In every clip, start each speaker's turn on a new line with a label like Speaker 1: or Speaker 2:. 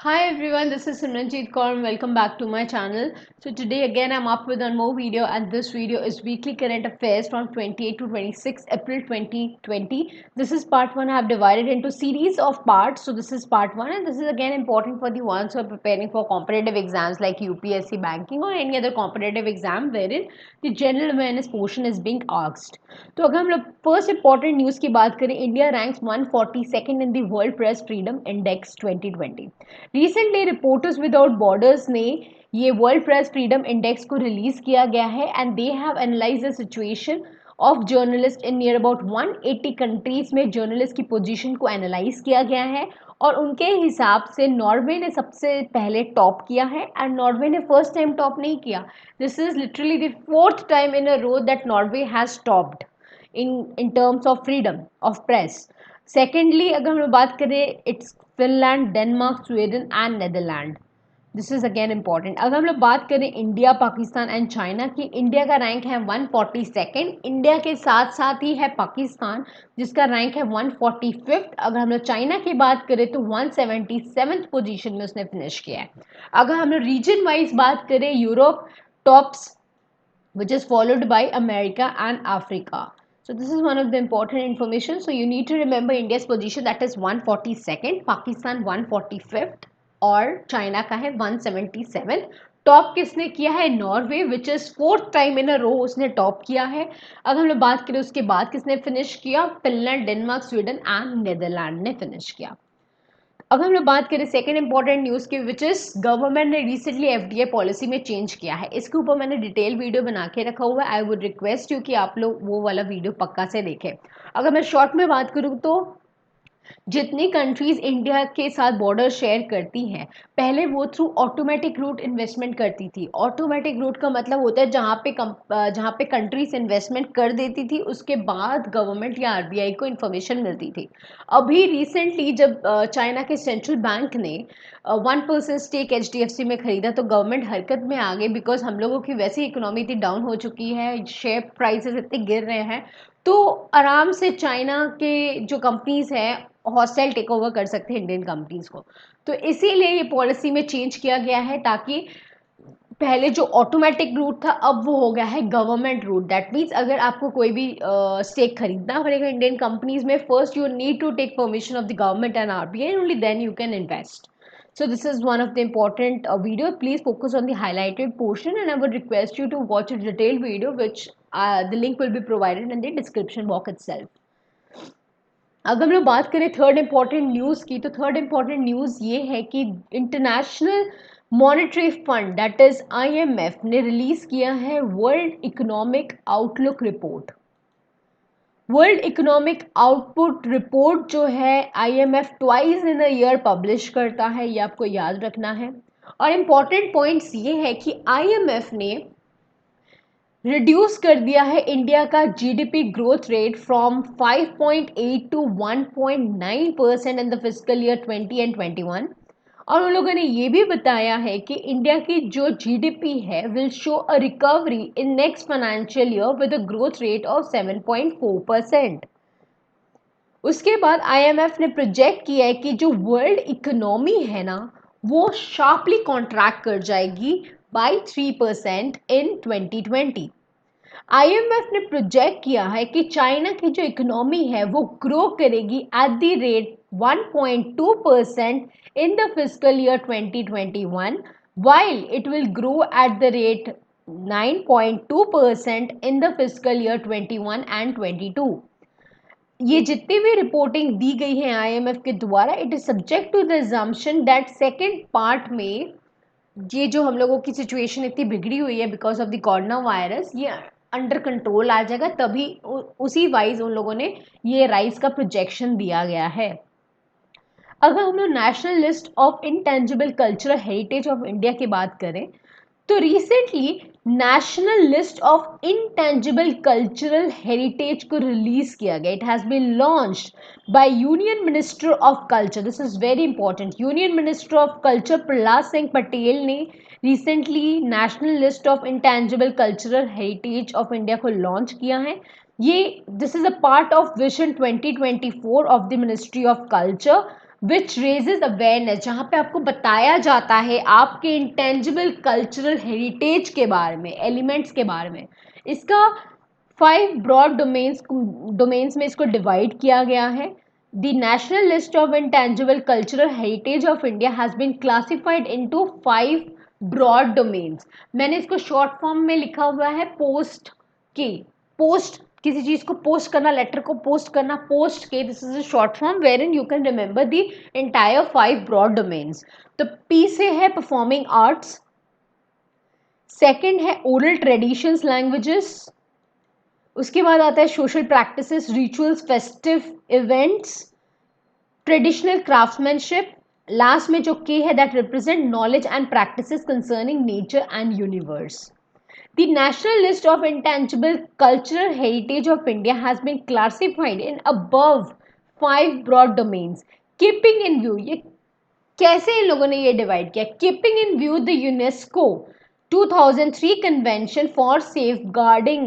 Speaker 1: Hi everyone, this is Simranjeet Kaur and welcome back to my channel. So today again I'm up with one more video, and this video is weekly current affairs from 28 to 26 April 2020. This is part 1. I have divided into series of parts. So this is part 1 and this is again important for the ones who are preparing for competitive exams like UPSC banking or any other competitive exam wherein the general awareness portion is being asked. तो अगर हम लोग first important news की बात करें, India ranks 142nd in the world press freedom index 2020. Recently reporters without borders ने ये world press freedom index को रिलीज किया गया है and they have analyse the situation of journalist in near about 180 countries में जर्नलिस्ट की position को analyse किया गया है और उनके हिसाब से नॉर्वे ने सबसे पहले टॉप किया है एंड नॉर्वे ने फर्स्ट टाइम टॉप नहीं किया. This is literally the fourth time in a row that Norway has topped in terms of freedom of press. Secondly, अगर हम लोग बात करें, it's Finland, Denmark, Sweden and Netherland. This is again important. अगर हम लोग बात करें इंडिया, पाकिस्तान एंड चाइना की, इंडिया का रैंक है 142nd. इंडिया के साथ साथ ही है पाकिस्तान जिसका रैंक है 145th. अगर हम लोग चाइना की बात करें तो 177th पोजीशन में उसने फिनिश किया है. अगर हम लोग रीजन वाइज बात करें, Europe tops which is followed by America and Africa. So this is one of the important information. So you need to remember India's position, that is 142nd, Pakistan 145th और China का है 177th. Top किसने किया है? Norway, which is fourth time in a row उसने top किया है. अगर हम लोग बात करें उसके बाद किसने फिनिश किया, Finland, Denmark, Sweden and Netherland ने फिनिश किया. अब हम लोग बात करें सेकंड इंपॉर्टेंट न्यूज़ की, विच इज गवर्नमेंट ने रिसेंटली एफडीआई पॉलिसी में चेंज किया है. इसके ऊपर मैंने डिटेल वीडियो बना के रखा हुआ है. आई वुड रिक्वेस्ट यू कि आप लोग वो वाला वीडियो पक्का से देखें. अगर मैं शॉर्ट में बात करूँ तो जितनी कंट्रीज इंडिया के साथ बॉर्डर शेयर करती हैं, पहले वो थ्रू ऑटोमेटिक रूट इन्वेस्टमेंट करती थी. ऑटोमेटिक रूट का मतलब होता है जहाँ पे कंट्रीज इन्वेस्टमेंट कर देती थी उसके बाद गवर्नमेंट या आरबीआई को इन्फॉर्मेशन मिलती थी. अभी रिसेंटली जब चाइना के सेंट्रल बैंक ने 1% स्टेक एचडीएफसी में खरीदा तो गवर्नमेंट हरकत में आ गई, बिकॉज हम लोगों की वैसे इकोनॉमी इतनी डाउन हो चुकी है, शेयर प्राइसेस इतने गिर रहे हैं, तो आराम से चाइना के जो कंपनीज हैं हॉस्टाइल टेक ओवर कर सकते हैं इंडियन कंपनीज को. तो इसीलिए ये पॉलिसी में चेंज किया गया है, ताकि पहले जो ऑटोमेटिक रूट था अब वो हो गया है गवर्नमेंट रूट. दैट मीन्स अगर आपको कोई भी स्टेक खरीदना पड़ेगा इंडियन कंपनीज में, first you need to take permission of the government and RBI, only then you can invest. So this is one of the important video. Please focus on the highlighted portion and I would request you to watch a detailed video, which the link will be provided in the description box itself. अगर हम लोग बात करें third important news की, तो third important news ये है कि international monetary fund that is IMF ने रिलीज किया है world economic outlook report. World economic output report जो है IMF twice in a year publish करता है, ये आपको याद रखना है. और इम्पॉर्टेंट पॉइंट्स ये है कि आईएमएफ ने रिड्यूस कर दिया है इंडिया का GDP growth rate from 5.8 to 1.9% in the physical year 20 and 21. और उन लोगों ने ये भी बताया है कि इंडिया की जो जीडीपी है will show a recovery in next financial year with a growth rate of 7.4%. उसके बाद आईएमएफ ने प्रोजेक्ट किया है कि जो वर्ल्ड इकोनॉमी है ना, वो शार्पली कॉन्ट्रैक्ट कर जाएगी बाय 3% इन 2020. आईएमएफ ने प्रोजेक्ट किया है कि चाइना की जो इकोनॉमी है वो ग्रो करेगी at the rate 1.2% in the physical year 2021, while it will grow at the rate 9.2% in the fiscal year 21 and 22. ये जितनी भी रिपोर्टिंग दी गई है आईएमएफ के द्वारा, it is subject to the assumption that second part में ये जो हम लोगों की सिचुएशन इतनी बिगड़ी हुई है because of the corona virus, ये अंडर कंट्रोल आ जाएगा, तभी उसी वाइज उन लोगों ने ये राइज का प्रोजेक्शन दिया गया है. अगर हम लोग national list of intangible cultural heritage of India की बात करें, तो recently national list of intangible cultural heritage को रिलीज किया गया. It has been launched by union minister of culture. This is very important. Union minister of culture Prahlad Singh Patel ने recently national list of intangible cultural heritage of India को launch किया है. ये this is a part of vision 2024 of the ministry of culture, which raises awareness, जहाँ पे आपको बताया जाता है आपके इंटेंजिबल कल्चरल हेरिटेज के बारे में, एलिमेंट्स के बारे में। इसका 5 ब्रॉड डोमेन्स में इसको डिवाइड किया गया है। The national list of intangible cultural heritage of India has been classified into 5 broad domains. मैंने इसको शॉर्ट फॉर्म में लिखा हुआ है पोस्ट के। पोस्ट, किसी चीज को पोस्ट करना, लेटर को पोस्ट करना, पोस्ट के, this is a short form wherein you can remember the entire 5 broad domains. तो पी से है परफॉर्मिंग आर्ट्स, सेकेंड है ओरल ट्रेडिशंस लैंग्वेजेस, उसके बाद आता है social practices, rituals, festive events, traditional craftsmanship, last में जो के है that represent knowledge and practices concerning nature and universe. The National List of Intangible Cultural Heritage of India has been classified in above 5 broad domains. Keeping in view, ये कैसे इन लोगों ने ये divide किया? Keeping in view the UNESCO 2003 Convention for Safeguarding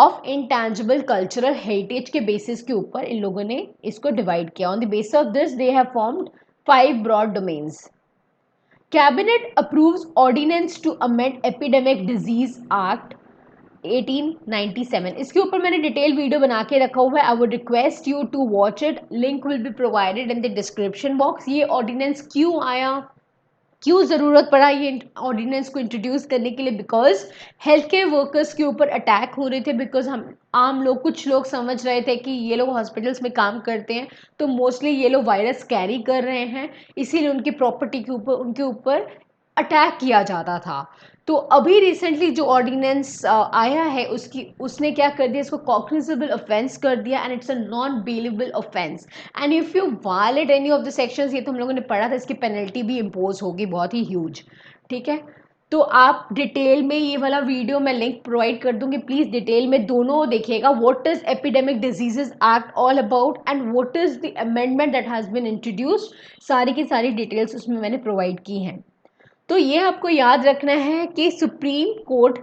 Speaker 1: of Intangible Cultural Heritage के basis के ऊपर इन लोगों ने इसको डिवाइड किया. On the basis of this, they have formed 5 broad domains. Cabinet approves ordinance to amend Epidemic Disease Act 1897. इसके ऊपर मैंने डिटेल वीडियो बना के रखा हुआ है. I would request you to watch it. Link will be provided in the description box. ये ordinance क्यों आया, क्यों ज़रूरत पड़ा ये ऑर्डिनेंस को इंट्रोड्यूस करने के लिए? बिकॉज हेल्थ केयर वर्कर्स के ऊपर अटैक हो रहे थे. बिकॉज हम आम लोग, कुछ लोग समझ रहे थे कि ये लोग हॉस्पिटल्स में काम करते हैं तो मोस्टली ये लोग वायरस कैरी कर रहे हैं, इसीलिए उनकी प्रॉपर्टी के ऊपर, उनके ऊपर अटैक किया जाता था. तो अभी रिसेंटली जो ऑर्डिनेंस आया है उसने क्या कर दिया, इसको कॉग्निजेबल ऑफेंस कर दिया and it's a non bailable offence. And if you violate any of the sections, ये तो हम लोगों ने पढ़ा था, इसकी पेनल्टी भी इम्पोज होगी बहुत ही ह्यूज. ठीक है, तो आप डिटेल में ये वाला वीडियो मैं लिंक प्रोवाइड कर दूंगी. प्लीज़ डिटेल में दोनों देखिएगा. What is epidemic diseases act all about and what is the amendment that has been introduced, सारी की सारी डिटेल्स उसमें मैंने प्रोवाइड की हैं. तो ये आपको याद रखना है कि Supreme Court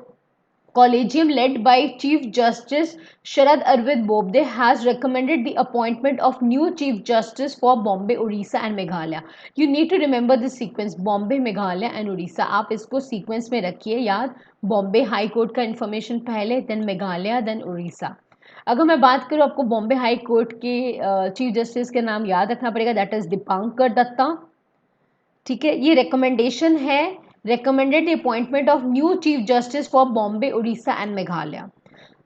Speaker 1: collegium led by Chief Justice Sharad Arvind Bobde has recommended the appointment of new chief justice for Bombay, Odisha and Meghalaya. You need to remember this sequence, Bombay, Meghalaya and Odisha. आप इसको सीक्वेंस में रखिए याद. Bombay High Court का information पहले, then Meghalaya, then Orissa. अगर मैं बात करूँ, आपको बॉम्बे हाई कोर्ट के चीफ जस्टिस के नाम याद रखना पड़ेगा, दैट इज दीपांकर दत्ता. ठीक है, ये रिकमेंडेशन है, recommended the appointment of new chief justice for Bombay, Orissa and Meghalaya.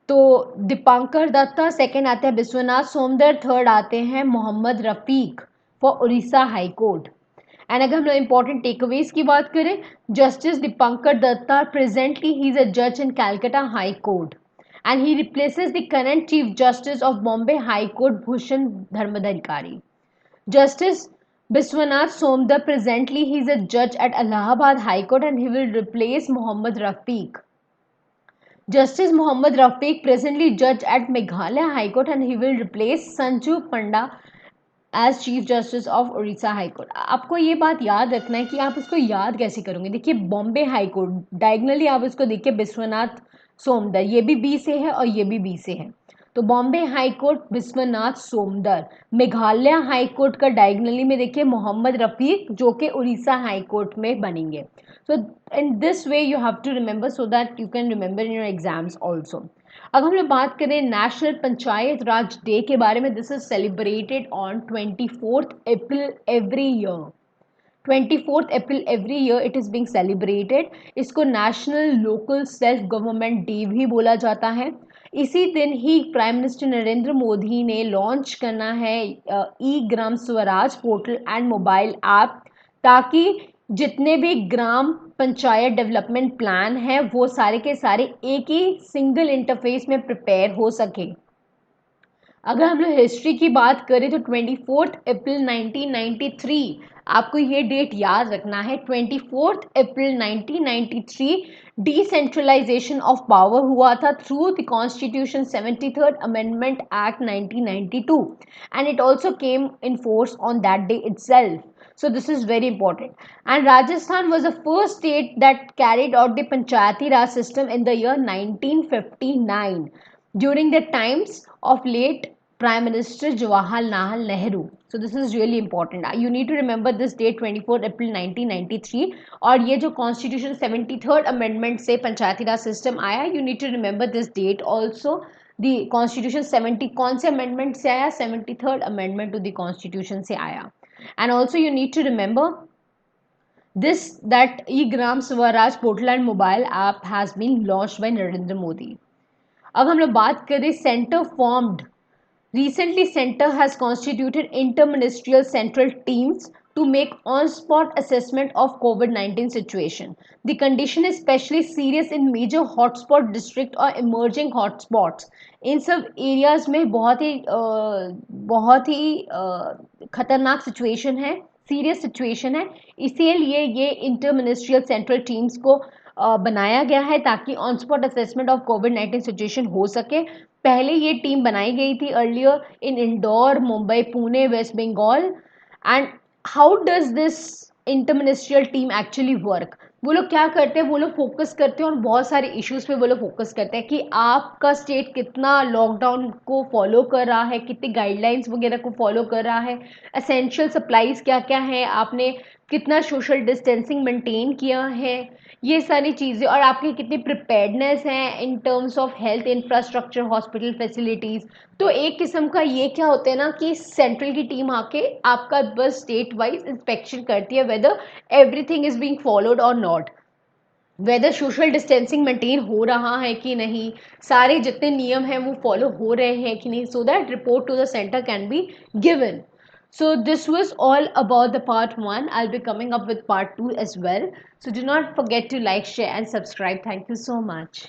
Speaker 1: तो दीपांकर दत्ता, सेकंड आते हैं विश्वनाथ सोमदर, थर्ड आते हैं Mohammad Rafiq for Orissa High Court. And अगर हम लोग इंपॉर्टेंट टेकअवेज की बात करें, Justice Dipankar Datta presently he is a जज in Calcutta High Court and he replaces the current chief justice of Bombay High Court Bhushan Dharmadhikari. Justice Biswanath Somdar, presently he is a judge at Allahabad High Court and he will replace Mohammad Rafiq. Justice Mohammad Rafiq, presently judge at Meghalaya High Court and he will replace Sanju Panda as Chief justice of Orissa High Court. आपको ये बात याद रखना है कि आप इसको याद कैसे करोगे. देखिए बॉम्बे हाई कोर्ट, डायगनली आप इसको देखिए विश्वनाथ सोमदर, ये भी बी से है और ये भी बी से है. तो Bombay High Court Vishwanath Somdar. Meghalaya High Court का डायगनली में देखिए मोहम्मद रफीक, जो कि उड़ीसा हाई कोर्ट में बनेंगे. So in this way you have to remember so that you can remember in your exams also. अब हम लोग बात करें नेशनल पंचायत राज डे के बारे में. This is celebrated on 24th April every year. 24th April every year it is being celebrated. इसको national local self government day भी बोला जाता है. इसी दिन ही प्राइम मिनिस्टर नरेंद्र मोदी ने लॉन्च करना है e Gram Swaraj portal and mobile app, ताकि जितने भी ग्राम पंचायत डेवलपमेंट प्लान हैं वो सारे के सारे एक ही सिंगल इंटरफेस में प्रिपेयर हो सके. अगर हम लोग हिस्ट्री की बात करें तो 24th अप्रैल 1993, आपको ये डेट याद रखना है. 24th April 1993 decentralisation of power हुआ था through the constitution 73rd amendment act 1992 and it also came in force on that day itself. So this is very important. And Rajasthan was the first state that carried out the Panchayati Raj system in the year 1959. During the times of late Prime Minister Jawaharlal Nehru. So this is really important. You need to remember this date 24 April 1993. और ये जो Constitution 73rd Amendment से पंचायती राज system आया, you need to remember this date also. The Constitution 70 कौन से amendment से आया? 73rd Amendment to the Constitution से आया. And also you need to remember this, that e-Gram Swaraj portal and mobile app has been launched by Narendra Modi. अब हम लोग बात करें centre formed. Recently, Center has constituted interministerial central teams to make on-spot assessment of COVID-19 situation. The condition is especially serious in major hotspot district or emerging hotspots. इन सब areas में बहुत ही खतरनाक situation है, सीरियस सिचुएशन है. इसीलिए ये इंटरमिनिस्ट्रियल central teams को बनाया गया है ताकि ऑन स्पॉट असेसमेंट ऑफ कोविड-19 सिचुएशन हो सके. पहले ये टीम बनाई गई थी earlier in Indore, Mumbai, Pune, West Bengal. And how does this interministerial team actually work? वो लोग क्या करते हैं, वो लोग फोकस करते हैं और बहुत सारे इश्यूज पे वो लोग फोकस करते हैं कि आपका स्टेट कितना लॉकडाउन को फॉलो कर रहा है, कितनी गाइडलाइंस वगैरह को फॉलो कर रहा है, एसेंशियल सप्लाईज क्या क्या है, आपने कितना सोशल डिस्टेंसिंग मेंटेन किया है, ये सारी चीज़ें, और आपकी कितनी प्रिपेयर्डनेस है in terms of health infrastructure, hospital facilities. तो एक किस्म का ये क्या होता है ना कि सेंट्रल की टीम आके आपका बस स्टेट वाइज इंस्पेक्शन करती है whether everything is being followed और not, whether social distancing maintain हो रहा है कि नहीं, सारे जितने नियम हैं वो फॉलो हो रहे हैं कि नहीं, so that report to the centre can be given. So this was all about the part 1. I'll be coming up with part 2 as well. So do not forget to like, share and subscribe. Thank you so much.